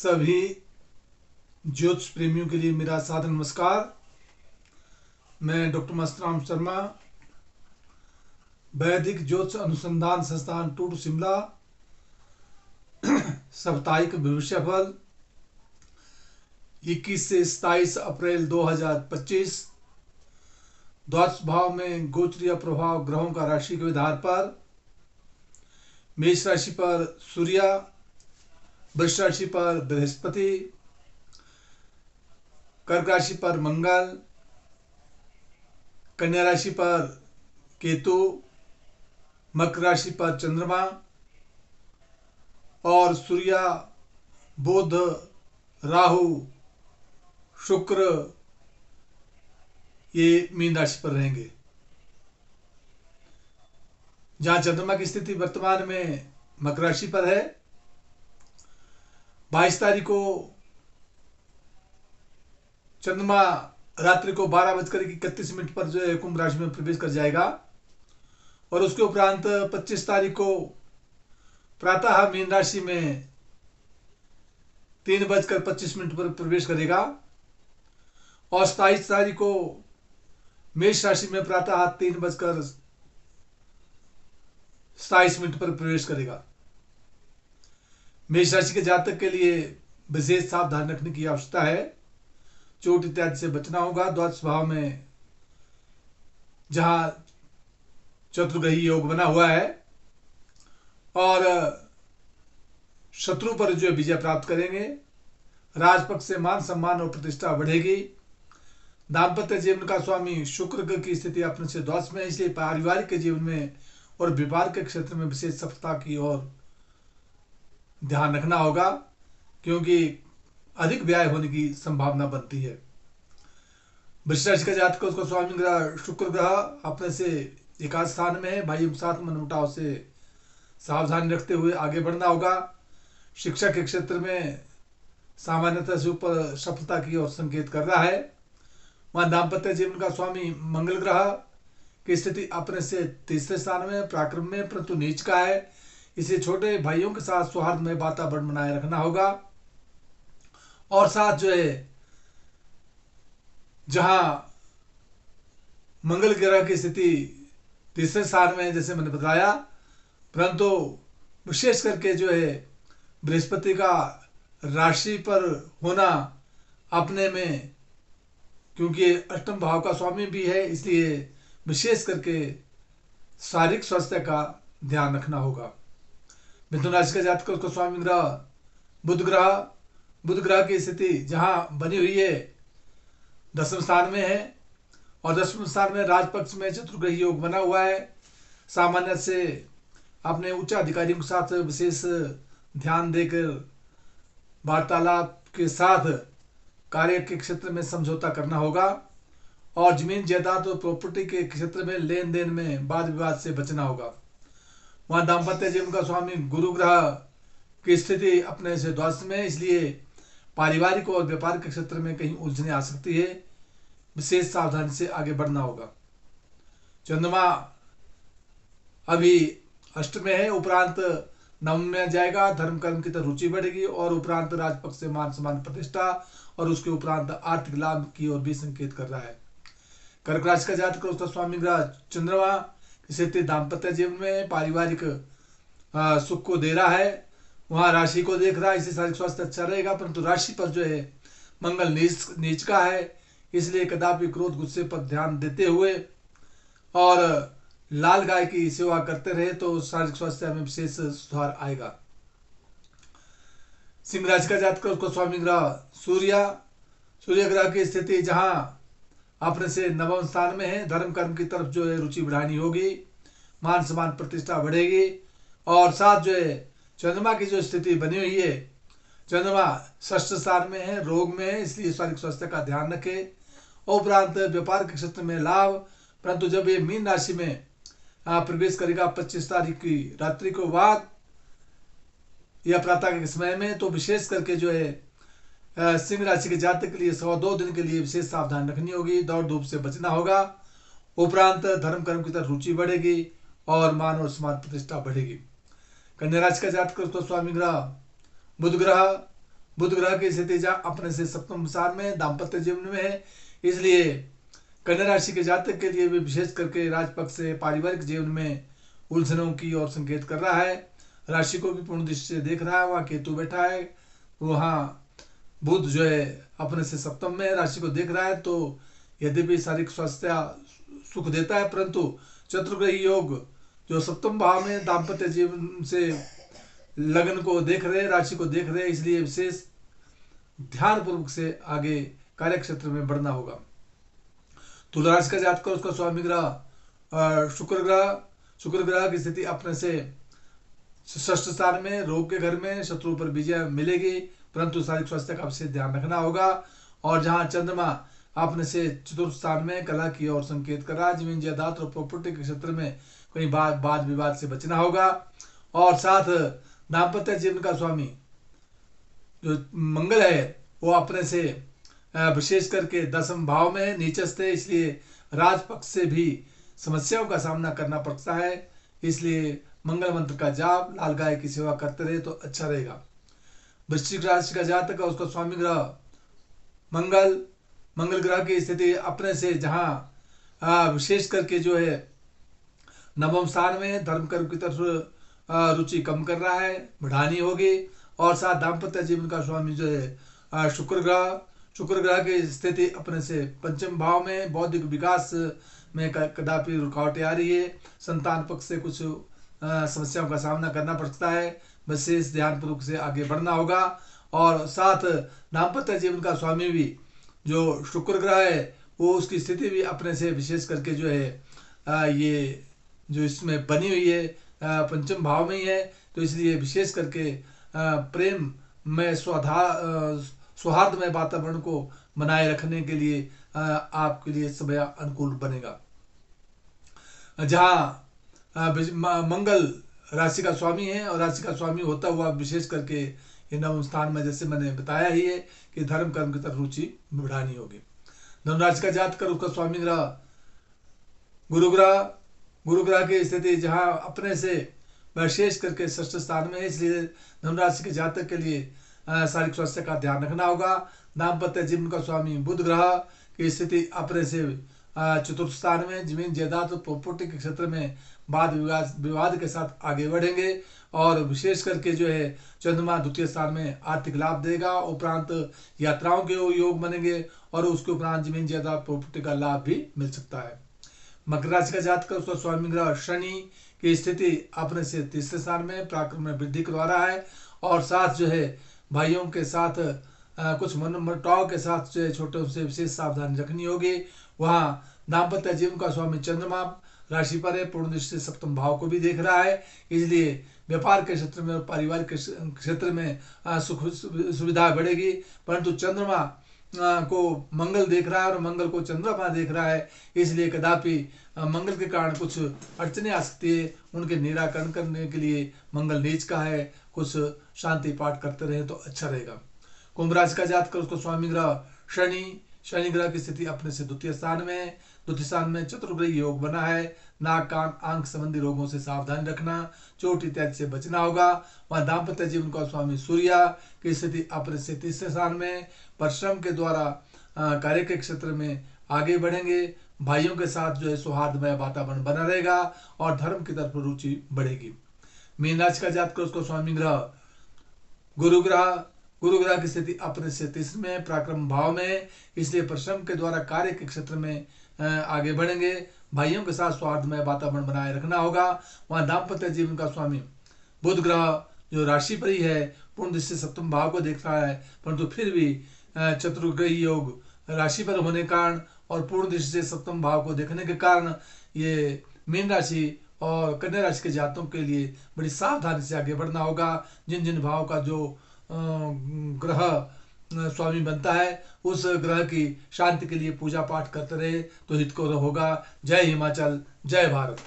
सभी ज्योतिष प्रेमियों के लिए मेरा सादर नमस्कार। मैं डॉक्टर मस्तराम शर्मा, वैदिक ज्योतिष अनुसंधान संस्थान टूट शिमला, साप्ताहिक भविष्यफल 21 से 27 अप्रैल 2025 द्वादश भाव में गोचरीय प्रभाव ग्रहों का राशि के आधार पर मेष राशि पर सूर्य, वृष राशि पर बृहस्पति, कर्क राशि पर मंगल, कन्या राशि पर केतु, मकर राशि पर चंद्रमा और सूर्य, बुध, राहु, शुक्र ये मीन राशि पर रहेंगे। जहां चंद्रमा की स्थिति वर्तमान में मकर राशि पर है। 22 तारीख को चंद्रमा रात्रि को 12:31 पर जो है कुंभ राशि में प्रवेश कर जाएगा और उसके उपरांत 25 तारीख को प्रातः मीन राशि में 3:25 पर प्रवेश करेगा और 27 तारीख को मेष राशि में प्रातः 3:27 पर प्रवेश करेगा। मेष राशि के जातक के लिए विशेष सावधान रखने की आवश्यकता है। चोट इत्यादि से बचना होगा। द्वादश भाव में जहां चतुर्ग्रही योग बना हुआ है और शत्रु पर जो विजय प्राप्त करेंगे। राजपक्ष से मान सम्मान और प्रतिष्ठा बढ़ेगी। दाम्पत्य जीवन का स्वामी शुक्र की स्थिति अपने से द्वादश में है, इसलिए पारिवारिक के जीवन में और व्यापार के क्षेत्र में विशेष सफलता की ओर ध्यान रखना होगा, क्योंकि अधिक व्यय होने की संभावना बनती है। वृष राशि का जातक उसका स्वामी ग्रह शुक्र ग्रह अपने से एकादश स्थान में है। भाइयों के साथ मनमुटाव से सावधानी रखते हुए आगे बढ़ना होगा। शिक्षा के क्षेत्र में सामान्यतः से ऊपर सफलता की ओर संकेत कर रहा है। वहां दाम्पत्य जीवन का स्वामी मंगल ग्रह की स्थिति अपने से तीसरे स्थान में पराक्रम में परंतु नीच का है, इसे छोटे भाइयों के साथ सौहार्दमय वातावरण बनाए रखना होगा। और साथ जो है जहां मंगल ग्रह की स्थिति तीसरे स्थान में जैसे मैंने बताया, परंतु विशेष करके जो है बृहस्पति का राशि पर होना अपने में, क्योंकि अष्टम भाव का स्वामी भी है, इसलिए विशेष करके शारीरिक स्वास्थ्य का ध्यान रखना होगा। मिथुन राशि का जातक उसका स्वामी ग्रह बुध ग्रह की स्थिति जहां बनी हुई है दसम स्थान में है और दसम स्थान में राजपक्ष में चतुर्ग्रही योग बना हुआ है। सामान्य से अपने उच्च अधिकारियों के साथ विशेष ध्यान देकर वार्तालाप के साथ कार्य के क्षेत्र में समझौता करना होगा और जमीन जायदाद और प्रॉपर्टी के क्षेत्र में लेन देन में वाद विवाद से बचना होगा। वहां दाम्पत्य जीवन का स्वामी गुरु ग्रह की स्थिति अपने से द्वादश में, इसलिए पारिवारिक और व्यापार के क्षेत्र में कहीं उलझने आ सकती है। विशेष सावधानी से आगे बढ़ना होगा। चंद्रमा अभी अष्ट में है, उपरांत नवम में जाएगा। धर्म कर्म की तरफ रुचि बढ़ेगी और उपरांत राजपक्ष से मान सम्मान प्रतिष्ठा और उसके उपरांत आर्थिक लाभ की ओर भी संकेत कर रहा है। कर्क राशि का जातक उसका स्वामी ग्रह चंद्रमा की स्थिति दाम्पत्य जीवन में पारिवारिक सुख को दे रहा है। वहां राशि को देख रहा है, इससे शारीरिक स्वास्थ्य अच्छा रहेगा, परंतु राशि पर जो है मंगल नीच का है, इसलिए कदापि क्रोध गुस्से पर ध्यान देते हुए और लाल गाय की सेवा करते रहे तो शारीरिक स्वास्थ्य में विशेष सुधार आएगा। सिंह राशि का जातक उसको स्वामी ग्रह सूर्य ग्रह की स्थिति जहां अपने से नवम स्थान में है। धर्म कर्म की तरफ जो है रुचि बढ़ानी होगी, मान सम्मान प्रतिष्ठा बढ़ेगी और साथ जो है चंद्रमा की जो स्थिति बनी हुई है, चंद्रमा षष्ठ स्थान में है, रोग में है, इसलिए शारीरिक स्वास्थ्य का ध्यान रखें। उपरांत व्यापार के क्षेत्र में लाभ, परंतु जब ये मीन राशि में प्रवेश करेगा 25 तारीख की रात्रि को बाद या प्रातः के समय में, तो विशेष करके जो है सिंह राशि के जातक के लिए 102 दिन के लिए विशेष सावधान रखनी होगी। दौड़ धूप से बचना होगा। उपरांत धर्म कर्म की तरफ रुचि बढ़ेगी और मान और सम्मान प्रतिष्ठा बढ़ेगी। कन्या राशि का जातक उसको स्वामी ग्रह बुध ग्रह बुध ग्रह की स्थिति जहाँ अपने से सप्तम स्थान में दाम्पत्य जीवन में है, इसलिए कन्या राशि के जातक के लिए भी विशेष करके राजपक्ष से पारिवारिक जीवन में उलझनों की ओर संकेत कर रहा है। राशि को भी पूर्ण दृष्टि से देख रहा है, वहाँ केतु बैठा है, वहाँ बुध जो है अपने से सप्तम में राशि को देख रहा है, तो यद्यपि शारीरिक स्वास्थ्य सुख देता है, परंतु चतुर्ग्रही योग जो सप्तम भाव में दाम्पत्य जीवन से लगन को देख रहे, राशि को देख रहे, इसलिए विशेष ध्यान पूर्वक से आगे कार्य क्षेत्र में बढ़ना होगा। तुला राशि का जातक, उसका स्वामी ग्रह शुक्र ग्रह की स्थिति अपने से षष्ठ स्थान में, रोग के घर में, शत्रु पर विजय मिलेगी, परंतु शारीरिक स्वास्थ्य का विशेष ध्यान रखना होगा। और जहां चंद्रमा अपने से चतुर्थ स्थान में कला की ओर संकेत कर रहा है, जमीन जायदाद और प्रॉपर्टी के क्षेत्र में कहीं वाद विवाद से बचना होगा। और साथ दाम्पत्य जीवन का स्वामी जो मंगल है वो अपने से विशेष करके दसम भाव में नीचस्थ है, इसलिए राजपक्ष से भी समस्याओं का सामना करना पड़ता है। इसलिए मंगल मंत्र का जाप, लाल गाय की सेवा करते रहे तो अच्छा रहेगा। वृश्चिक राशि का जातक है, उसका स्वामी ग्रह मंगल ग्रह की स्थिति अपने से जहाँ विशेष करके जो है नवम स्थान में धर्म कर्म की तरफ रुचि कम कर रहा है, बढ़ानी होगी। और साथ दाम्पत्य जीवन का स्वामी जो है शुक्र ग्रह की स्थिति अपने से पंचम भाव में, बौद्धिक विकास में कदापि रुकावटें आ रही है, संतान पक्ष से कुछ समस्याओं का सामना करना पड़ता है, विशेष ध्यान पूर्वक से आगे बढ़ना होगा। और साथ दाम्पत्य जीवन का स्वामी भी जो शुक्र ग्रह है वो उसकी स्थिति भी अपने से विशेष करके जो है ये जो इसमें बनी हुई है पंचम भाव में ही है, तो इसलिए विशेष करके प्रेम में सौहार्दमय वातावरण को बनाए रखने के लिए आपके लिए समय अनुकूल बनेगा। जहाँ मंगल राशि का स्वामी है और राशि का स्वामी होता हुआ विशेष करके ये नवम स्थान में, जैसे मैंने बताया ही है कि धर्म कर्म की तरफ रुचि बढ़ानी होगी। धनु राशि का जातक, उसका स्वामी ग्रह गुरु ग्रह की स्थिति जहाँ अपने से विशेष करके षष्ठ स्थान में है, इसलिए धनु राशि के जातक के लिए शारीरिक स्वास्थ्य का ध्यान रखना होगा। दाम्पत्य जीवन का स्वामी बुध ग्रह की स्थिति अपने से चतुर्थ स्थान में, जमीन जायदाद और प्रॉपर्टी के क्षेत्र में वाद विवाद के साथ आगे बढ़ेंगे। और विशेष करके जो है चंद्रमा द्वितीय स्थान में आर्थिक लाभ देगा, उपरांत यात्राओं के योग बनेंगे और उसके उपरांत जमीन जायदाद प्रॉपर्टी का लाभ भी मिल सकता है। मकर राशि का जातक, उसका स्वामी ग्रह शनि की स्थिति अपने से तीसरे स्थान में, पराक्रम में वृद्धि करवा रहा है। और साथ जो है भाइयों के साथ कुछ मनमुटाव के साथ जो है छोटे से विशेष सावधानी रखनी होगी। वहाँ दाम्पत्य जीवन का स्वामी चंद्रमा राशि पर है, पूर्ण दृष्टि से सप्तम भाव को भी देख रहा है, इसलिए व्यापार के क्षेत्र में और पारिवारिक के क्षेत्र में सुख सुविधा बढ़ेगी। परंतु चंद्रमा को मंगल देख रहा है और मंगल को चंद्रमा देख रहा है, इसलिए कदापि मंगल के कारण कुछ अड़चने आ सकती है। उनके निराकरण करने के लिए मंगल नीच का है, कुछ शांति पाठ करते रहे तो अच्छा रहेगा। कुंभ राशि का जातक, उसको स्वामी ग्रह शनि ग्रह की स्थिति अपने से द्वितीय स्थान में चतुर्ग्रही योग बना है। नाक कान आंख संबंधी रोगों से सावधानी रखना, चोट इत्यादि से बचना होगा। वहाँ दाम्पत्य जीवन का स्वामी सूर्य की स्थिति अपने से तीसरे स्थान में, परिश्रम के द्वारा कार्य के क्षेत्र में आगे बढ़ेंगे। भाइयों के साथ जो है सौहार्दमय वातावरण बना रहेगा और धर्म की तरफ रुचि बढ़ेगी। मीन राशि का जातक, उसको स्वामी ग्रह गुरु ग्रह की स्थिति अपने से तीसरे में, पराक्रम भाव में, इसलिए परिश्रम के द्वारा कार्य के क्षेत्र में आगे बढ़ेंगे। भाइयों के साथ सौहार्दमय वातावरण बनाए रखना होगा। वहाँ दाम्पत्य जीवन का स्वामी बुध ग्रह जो राशि पर ही है, पूर्ण दृष्टि से सप्तम भाव को देख रहा है, परंतु फिर भी चतुर्ग्रही योग राशि पर होने के कारण और पूर्ण दृष्टि से सप्तम भाव को देखने के कारण ये मीन राशि और कन्या राशि के जातकों के लिए बड़ी सावधानी से आगे बढ़ना होगा। जिन जिन भाव का जो ग्रह स्वामी बनता है उस ग्रह की शांति के लिए पूजा पाठ करते रहे तो हित को होगा। जय हिमाचल, जय भारत।